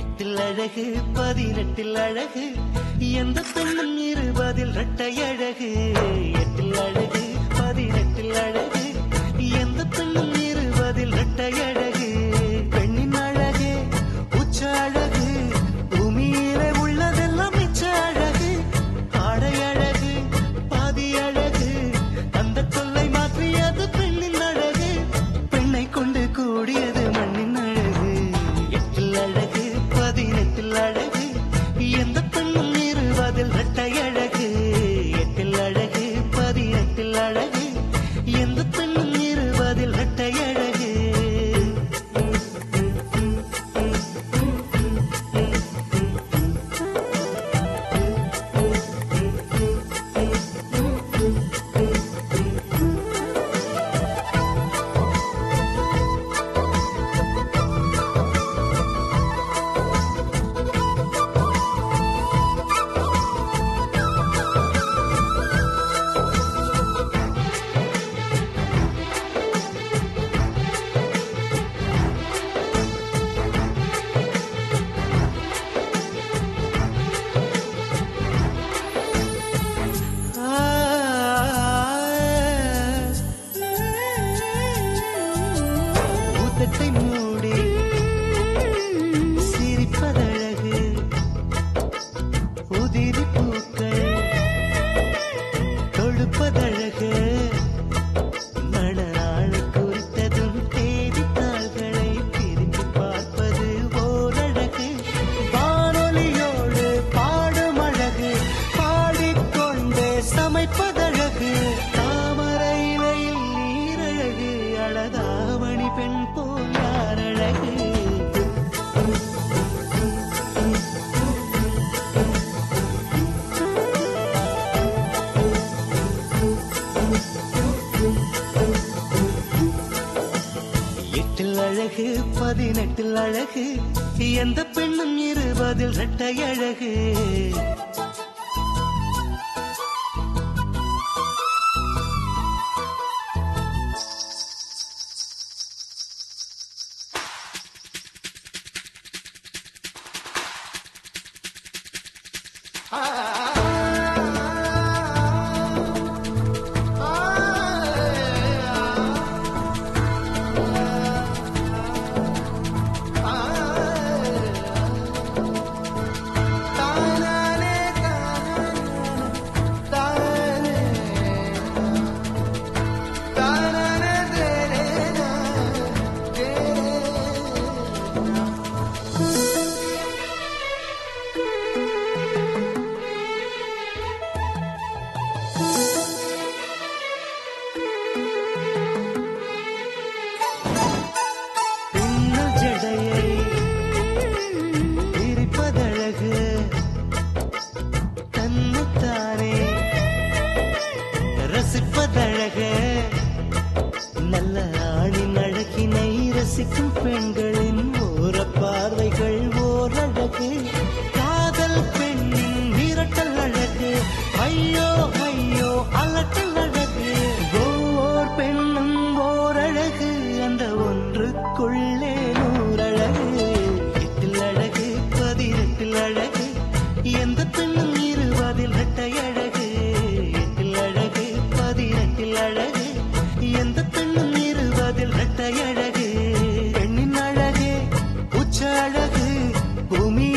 எட்டில் அழகு 18 அழகு எந்த பெண்ணும் 20 இரட்டை அழகு. எட்டில் அழகு 18 அழகு எந்த பெண்ணும் 20 இரட்டை அழகு. பெண்ணின் அழகு உச்ச அழகு பூமியிலே உள்ளதெல்லாம் மிச்ச அழகு. ஆடை அழகு பாதி அழகு அந்த சொல்லை மாற்றியது பெண்ணின் அழகு. பெண்ணை கொண்டு கூடியது மண்ணின் அழகு. எட்டில் அழகு 18 அழகு எந்த பெண்ணும் 20 இரட்டை அழகு. எட்டில் அழகு 18 அழகு எந்த பெண்ணும் 20 இரட்டை அழகு. ஊத்தத்தை மூடி சிரிப்பதழகு உதிரி பூக்கள் தொடுப்பதழகு. மணநாள் குறித்ததும் தேதித்தாள்களை திரும்பி பார்ப்பது ஓரழகு. வானொலியோடு பாடும் அழகு பாடிக்கொண்டே சமைப்பதழகு. தாமரை இலையில் நீரழகு அழகாமணி பெண் போல் யாரழகு. எட்டில் அழகு 18 அழகு எந்த பெண்ணும் 20 இரட்டை அழகு. பின்னல் ஜடையை விரிப்பதழகு தன்னைத்தானே ரசிப்பதழகு. நல்ல ஆணின் அழகினை ரசிக்கும் பெண்களின் ஓர பார்வைகள் ஓரழகு. காதல் பெண்ணின் விரட்டல் அழகு ஐயோ ஐயோ அலட்டல் அழகு. ஒவ்வொரு பெண்ணும் ஓரழகு அந்த ஒன்றுக்குள்ளே நூறழகு. எட்டில் அழகு 18 அழகு எந்த பெண்ணும் 20 இரட்டை அழகு. எட்டில் அழகு 18 அழகு எந்த பெண்ணும் 20 இரட்டை அழகு. பெண்ணின் அழகு உச்ச அழகு பூமி